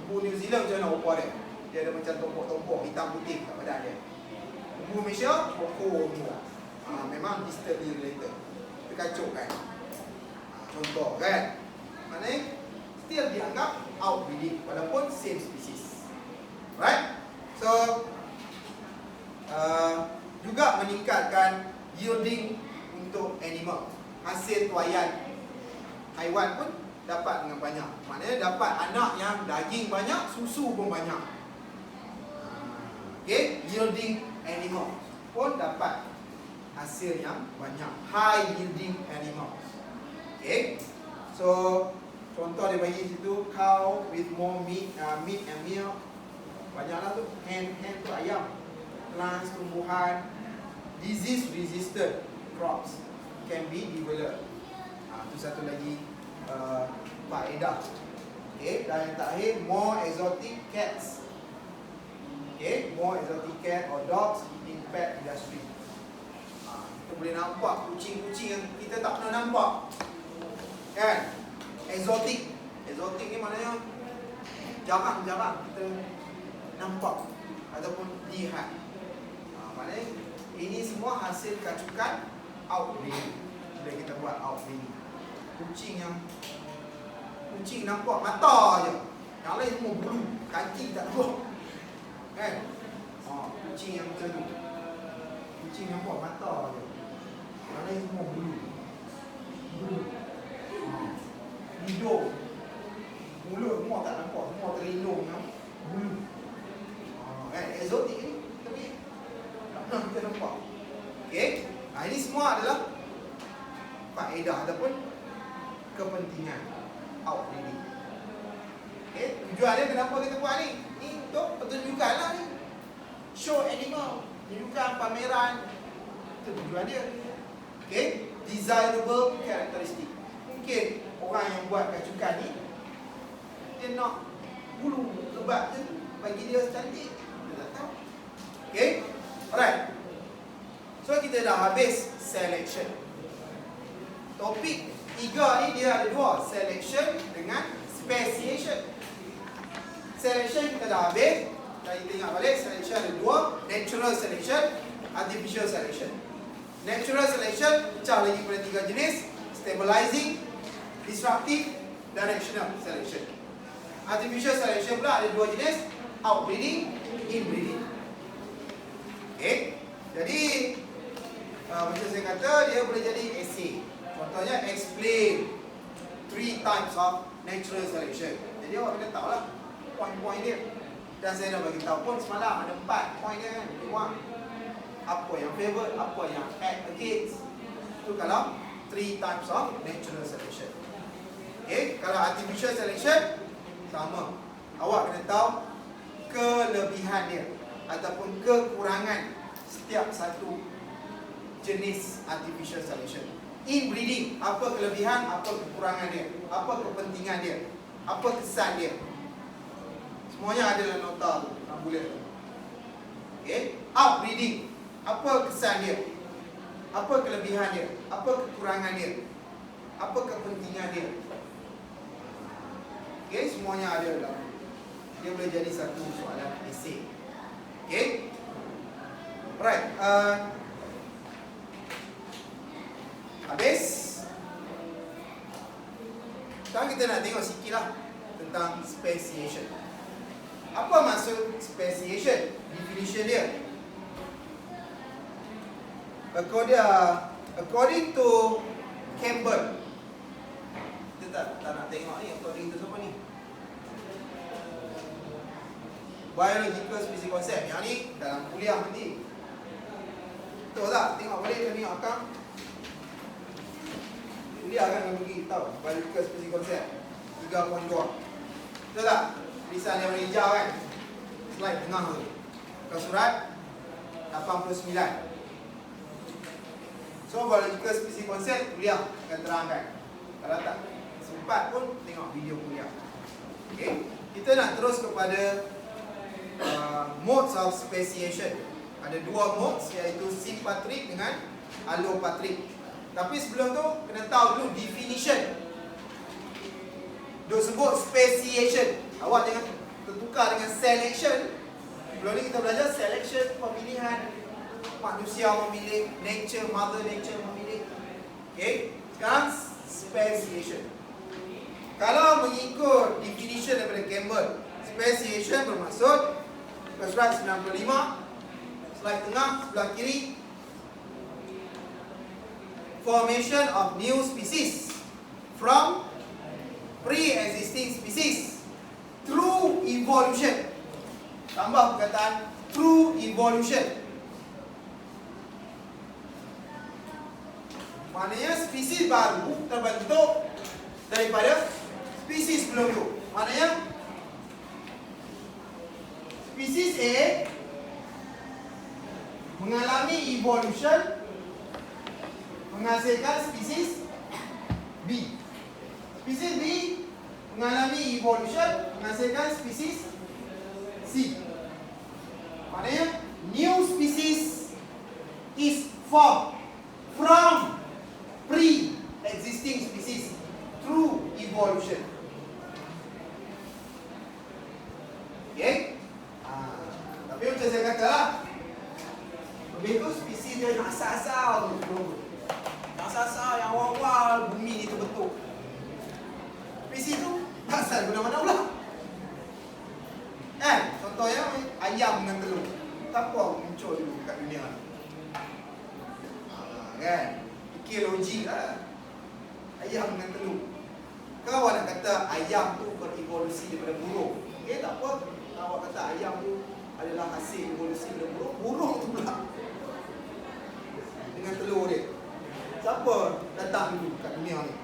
Lembu New Zealand macam mana rupa dia? Dia ada macam tompok-tompok hitam putih kat badan dia. Lembu Malaysia pokok semua. Memang distantly related. Kita kacau kan? Contoh kan? Maknanya still dianggap outbreeding walaupun same species. Right? So juga meningkatkan yielding untuk animal. Hasil tuaian haiwan pun dapat dengan banyak. Maknanya dapat anak yang daging banyak, susu pun banyak. Okay, yielding animal pun dapat hasil yang banyak. High yielding animals. Okay, so contoh dia bagi situ, cow with more meat and milk. Banyaklah tu. Hen tu ayam. Plants, tumbuhan. Disease resistant crops can be developed. Tu satu lagi faedah. Okay, dan yang terakhir, more exotic cats. Okay, more exotic cat or dogs in pet industry. Kita boleh nampak kucing-kucing yang kita tak pernah nampak, kan? Exotic. Exotic ni maknanya jarang-jarang kita nampak ataupun lihat. Maknanya ini semua hasil kacukan outbreeding. Bila kita buat outbreeding, kucing nampak mata je, yang lain semua bulu, kaki tak nampak, kan? Kucing yang macam tu, kucing nampak mata je, yang lain semua bulu. Hidung, mulut semua tak nampak, semua terlindung dengan bulu. Exotic ni tapi tak pernah kita nampak. Okay, ini semua adalah faedah ataupun kepentingan outbreeding. Okay, tujuan dia kenapa kita buat ni? Ni untuk pertunjukan lah ni. Show animal, tunjukkan pameran Itu tujuan dia. Okay, desirable characteristic. Mungkin orang yang buat kacukan ni, dia nak bulu lebat je bagi dia cantik. Dia tak tahu. Okay, alright. So kita dah habis selection. Topik 3 ni dia ada dua, selection dengan speciation. Selection kita dah habis. Kita ingat balik, selection ada dua, natural selection, artificial selection. Natural selection pecah lagi pada 3 jenis, stabilizing, disruptive, directional selection. Artificial selection pula ada 2 jenis, outbreeding, inbreeding. Okay, jadi macam saya kata, dia boleh jadi essay. Contohnya, explain 3 types of natural selection. Jadi awak kena tahu lah poin-poin dia. Dan saya dah bagi tahu pun semalam ada 4 poin dia kan. Tengok apa yang favor, apa yang act against. Itu kalau 3 types of natural selection. Okay, kalau artificial selection sama. Awak kena tahu kelebihan dia ataupun kekurangan setiap satu jenis artificial selection. Inbreeding, apa kelebihan, apa kekurangan dia, apa kepentingan dia, apa kesan dia. Semuanya ada dalam nota tu, dalam bulat tu. Okay, outbreeding, apa kesan dia, apa kelebihan dia, apa kekurangan dia, apa kepentingan dia. Okay, semuanya ada dalam. Dia boleh jadi satu soalan esei. Okay, alright. Habis. Sekarang kita nak tengok sikit lah tentang speciation. Apa maksud speciation? Definition dia. According to Campbell. Kita tak nak tengok ni. According to siapa ni? Biological species concept. Yang ni dalam kuliah nanti. Betul tak? Tengok balik ni akang. Kuliah kan yang bagi tahu biological species concept 3.2. Betul tak? Tulisan yang warna hijau kan? Slide tengah tu. Bukan surat 89. So biological species concept kuliah akan terangkan. Kalau tak sempat pun tengok video kuliah. Okay, kita nak terus kepada modes of speciation. Ada 2 modes, iaitu sympatric dengan allopatric. Tapi sebelum tu kena tahu dulu definition. Duk sebut speciation. Awak jangan tertukar dengan selection. Sebelum ni kita belajar selection, pemilihan. Manusia memilih, nature, mother nature memilih. Okay, sekarang speciation. Kalau mengikut definition daripada Campbell, speciation bermaksud slide 95, slide tengah sebelah kiri, formation of new species from pre-existing species through evolution. Tambah perkataan through evolution. Maknanya spesies baru terbentuk daripada spesies sebelum itu. Maknanya spesies A mengalami evolution menghasilkan spesies B. Spesies B mengalami evolution menghasilkan spesies C. Maknanya new species is formed from pre-existing species through evolution. Okay? Tapi macam saya kata lah, lebih tu spesies dia nak asal-asal tu. Yang asal-asal, yang awal-awal bumi ni terbentuk. Spesies tu tak asal mana-mana pula. Kan? Contohnya ayam dengan telur. Tak apa muncul dulu kat dunia. Kan? Fikir logik lah. Ayam dengan telur. Kalau awak nak kata ayam tu berevolusi daripada burung, okay, tak apa. Kalau awak kata ayam tu adalah hasil evolusi daripada burung, burung tu pula dengan telur dia. Siapa datang dulu kat dunia ni?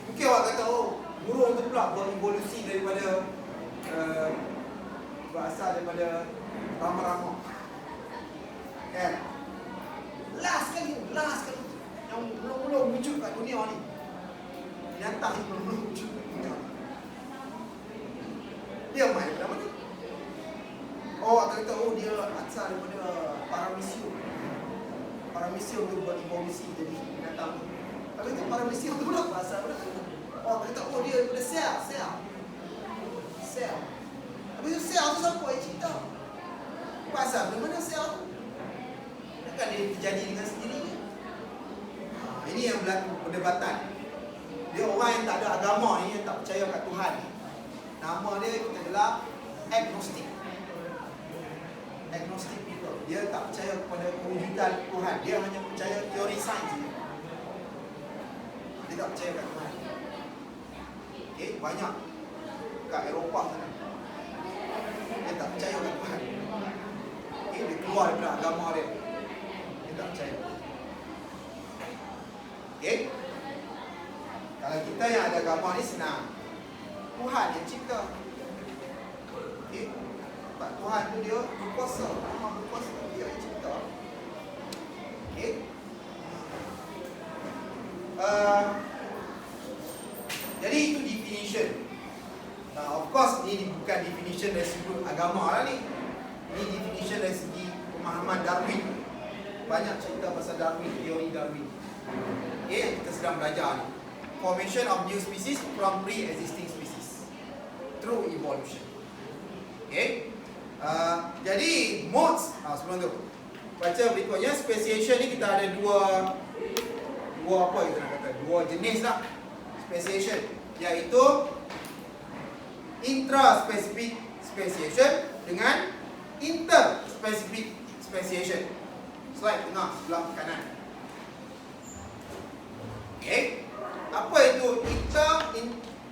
Mungkin awak kata, oh, burung tu pula berevolusi daripada berasal daripada rama-rama. Kan? last kali yang belum wujud kat dunia ni. Binatang yang belum wujud kat dunia. Dia main pada mana? Oh, akan kata, oh dia asal daripada paramecium. Paramecium tu buat evolusi jadi binatang. Kalau itu paramecium tu berapa asal? Oh, akan kata, oh dia daripada sel. Habis tu sel tu siapa yang cipta? Pasal dari mana sel tu? Takkan dia terjadi dengan sendirinya? Ini yang berlaku perdebatan. Dia orang yang tak ada agama ni, yang tak percaya kat Tuhan ni. Nama dia adalah agnostic. Agnostic people. Dia tak percaya kepada kewujudan Tuhan. Dia hanya percaya teori sains je. Dia tak percaya kat Tuhan. Okay, banyak kat Eropah sana. Dia tak percaya kat Tuhan. Okay, dia keluar daripada agama dia. Dia tak percaya. Okay. Kalau kita yang ada agama ni senang. Tuhan yang cipta. Okay. Sebab Tuhan tu dia berkuasa. Maha berkuasa. Dia yang cipta. Okay. Jadi itu definition. Of course ni bukan definition dari segi agama lah ni. Ini definition dari segi pemahaman Darwin. Banyak cerita pasal Darwin, teori Darwin. Okay, kita sedang belajar ni. Formation of new species from pre-existing species through evolution. Okay. Jadi modes, sebelum tu baca berikutnya, speciation ni kita ada dua apa kita nak kata, dua jenis lah speciation, iaitu intraspecific speciation dengan interspecific speciation. Slide tengah sebelah kanan. Okay. Apa itu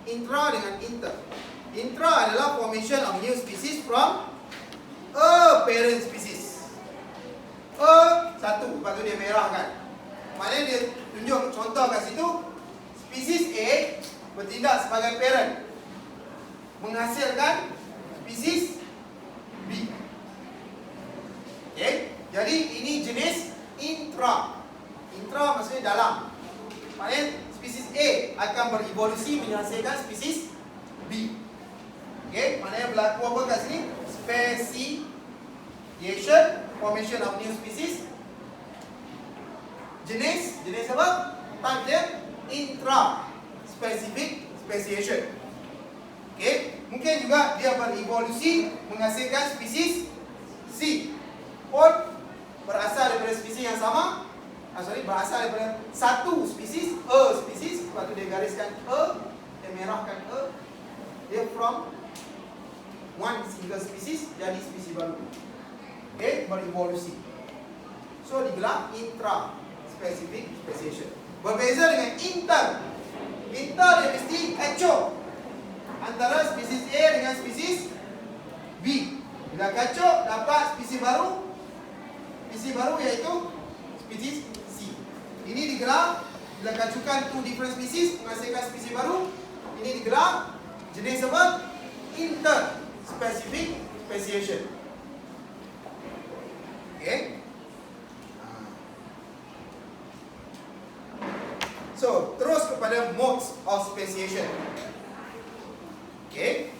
intra dengan inter? Intra adalah formation of new species from a parent species. Satu, lepas tu dia merah kan. Maknanya dia tunjuk contoh kat situ. Species A bertindak sebagai parent, menghasilkan species B. Okay. Jadi ini jenis intra. Intra maksudnya dalam. Maknanya spesies A akan berevolusi menghasilkan spesies B. Okay, maknanya berlaku apa kat sini? Speciation, formation of new species. Jenis apa? Type dia intra-specific speciation. Okay, mungkin juga dia berevolusi menghasilkan spesies C. Pun berasal daripada spesies yang sama. Berasal daripada satu spesies, spesies. Lepas tu dia gariskan dia merahkan dia from one single species jadi spesies baru. Okay, berevolusi. So digelar intra-specific speciation. Berbeza dengan inter. Inter dia mesti kacau antara spesies A dengan spesies B. Bila kacau dapat spesies baru. Spesies baru iaitu spesies C. Ini digelar bila kacukan two different species menghasilkan spesies baru. Ini digelar jenis apa? Interspecific speciation. Okay. So, terus kepada modes of speciation. Okay.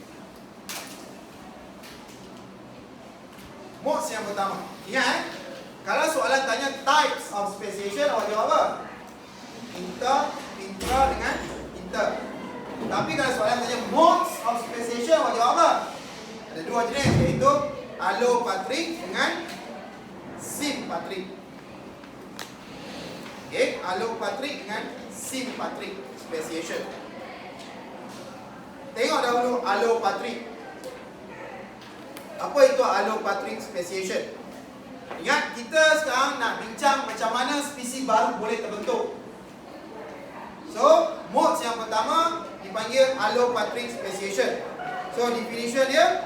Modes yang pertama. Ingat, kalau soalan tanya types of speciation, awak jawab apa? Intra dengan inter. Tapi kalau soalan tanya modes of speciation, awak jawab apa? Ada dua jenis, iaitu allopatric dengan sympatric. Okay, allopatric dengan sympatric speciation. Tengok dahulu allopatric. Apa itu allopatric speciation? Ingat, kita sekarang nak bincang macam mana spesies baru boleh terbentuk. So, modes yang pertama dipanggil allopatric speciation. So, definition dia,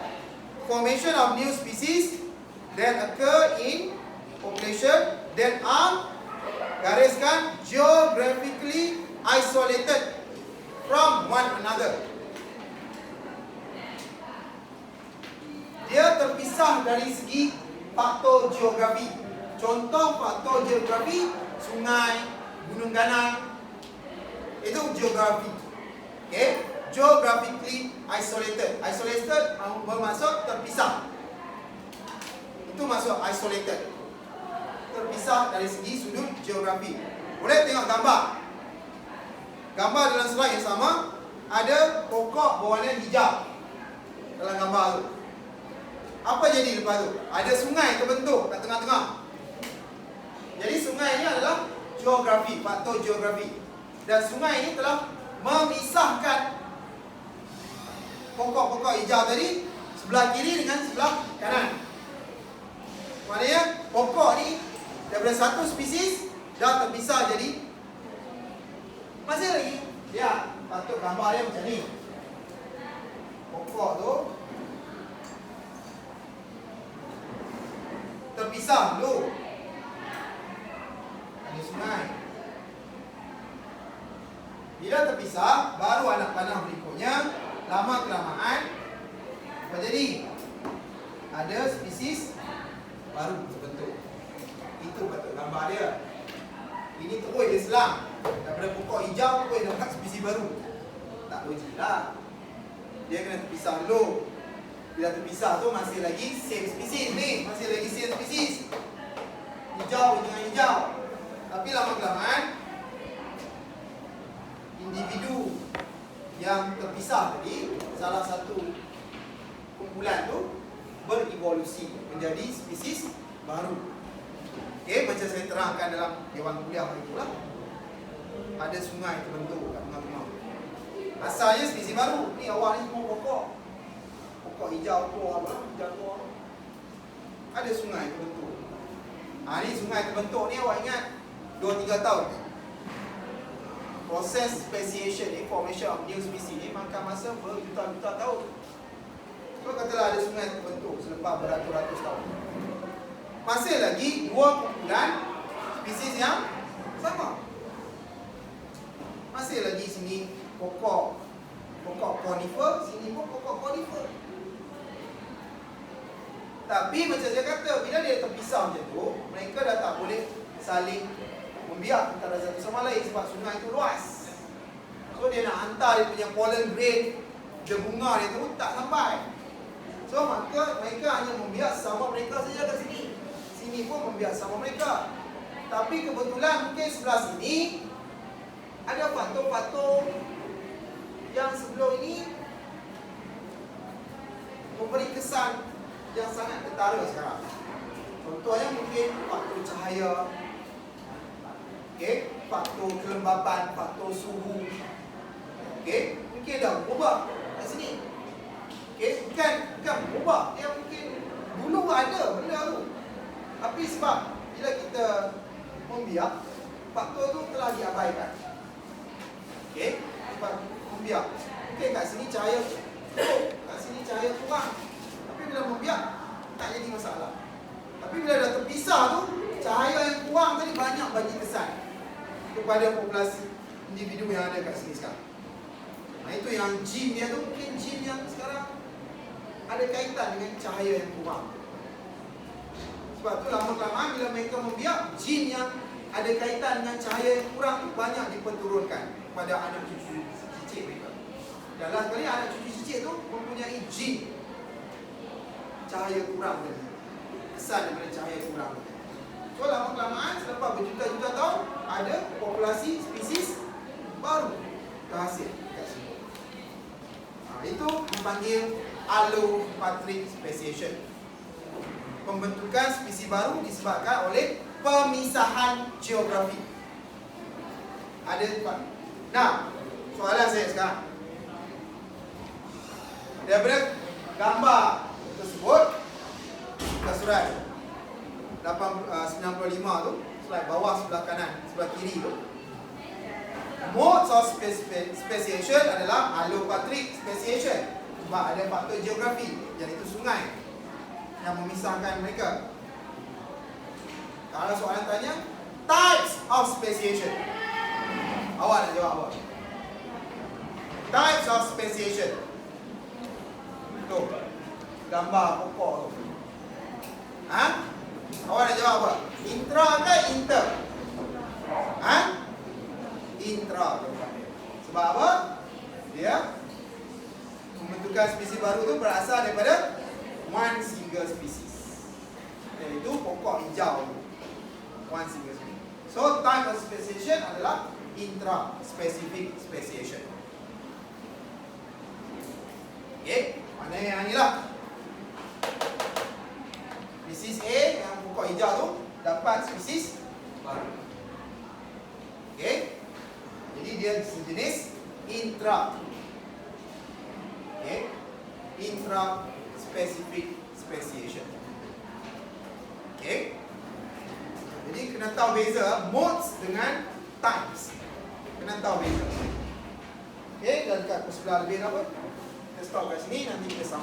formation of new species that occur in population that are gariskan geographically isolated from one another. Dia terpisah dari segi faktor geografi. Contoh faktor geografi, sungai, gunung ganang. Itu geografi. Okay? Geographically isolated. Isolated bermaksud terpisah. Itu maksud isolated. Terpisah dari segi sudut geografi. Boleh tengok gambar. Gambar dalam slide yang sama, ada pokok berwarna hijau dalam gambar tu. Apa jadi lepas tu? Ada sungai terbentuk kat tengah-tengah. Jadi sungai ini adalah geografi, faktor geografi. Dan sungai ini telah memisahkan pokok-pokok hijau tadi sebelah kiri dengan sebelah kanan. Maknanya pokok ni daripada satu spesies dah terpisah jadi masih lagi. Dia patut gambar dia macam ni. Pokok tu terpisah dulu. Ada sungai. Bila terpisah, baru anak panah berikutnya. Lama kelamaan apa jadi? Ada spesies baru terbentuk. Itu patut gambar dia. Ini terus dia selang. Daripada pokok hijau terus dapat spesies baru. Tak logik lah. Dia kena terpisah dulu. Bila terpisah tu masih lagi same spesies ni. Masih lagi same spesies. Hijau dengan hijau. Tapi lama kelamaan individu yang terpisah tadi, salah satu kumpulan tu berevolusi menjadi spesies baru. Okey, macam saya terangkan dalam dewan kuliah itulah. Ada sungai terbentuk kat tengah-tengah. Asalnya spesies baru. Ni awal ni semua pokok. Pokok hijau tu apa? Hijau tu. Ada sungai terbentuk. Ni sungai terbentuk ni awak ingat 2-3 tahun. Proses speciation ni, formation of new species ni makan masa berjuta-juta tahun. So katalah ada sungai terbentuk selepas beratus-ratus tahun. Masih lagi dua kumpulan spesies yang sama. Masih lagi sini pokok conifer, sini pun pokok conifer. Tapi macam saya kata, bila dia terpisah macam tu, mereka dah tak boleh saling membiak antara satu sama lain sebab sungai itu luas. So dia nak hantar dia punya pollen grain, dia bunga dia tu tak sampai. So maka mereka hanya membiak sama mereka saja kat sini. Sini pun membiak sama mereka. Tapi kebetulan mungkin sebelah sini ada faktor-faktor yang sebelum ini memberi kesan yang sangat ketara sekarang. Contohnya mungkin faktor cahaya, okay, faktor kelembapan, faktor suhu. Okay, mungkin dah berubah kat sini. Okay, bukan berubah, dia mungkin dulu ada benda tu. Tapi sebab bila kita membiak, faktor tu telah diabaikan. Okay, sebab membiak. Mungkin kat sini cahaya cukup, kat sini cahaya kurang. Tapi bila membiak, tak jadi masalah. Tapi bila dah terpisah tu, cahaya yang kurang tadi banyak bagi kesan kepada populasi individu yang ada kat sini sekarang. Nah, itu yang gene dia tu mungkin gene yang sekarang ada kaitan dengan cahaya yang kurang. Sebab tu lama-kelamaan bila mereka membiak, gene yang ada kaitan dengan cahaya yang kurang tu banyak diperturunkan pada anak cucu cicit mereka. Dan last kali anak cucu cicit tu mempunyai gene cahaya kurang tadi. Kesan daripada cahaya kurang tadi. So lama-kelamaan selepas berjuta-juta tahun ada populasi spesies baru terhasil kat sini. Itu dipanggil allopatric speciation. Pembentukan spesies baru disebabkan oleh pemisahan geografi. Ada tempat. Nah, soalan saya sekarang. Daripada gambar tersebut, buka surat 95 tu, slide bawah sebelah kanan, sebelah kiri tu. Modes of speciation adalah allopatric speciation. Sebab ada faktor geografi, iaitu sungai yang memisahkan mereka. Kalau soalan tanya, types of speciation. Awak nak jawab apa? Types of speciation. Tu, gambar pokok tu. Awak nak jawab apa? Intra ke inter? Ha? Intra. Sebab apa? Dia pembentukan spesies baru tu berasal daripada one single species, iaitu pokok hijau. One single species. So type of speciation adalah intra-specific speciation. Okay, mana yang ni lah. Spesies A yang pokok hijau tu dapat spesies baru. Okay, jadi dia sejenis intra. Okay, intra-specific speciation. Okay, jadi kena tahu beza modes dengan types. Kena tahu beza. Okay, dan dekat sebelah lebih apa? Kita stop kat sini, nanti kita sambung.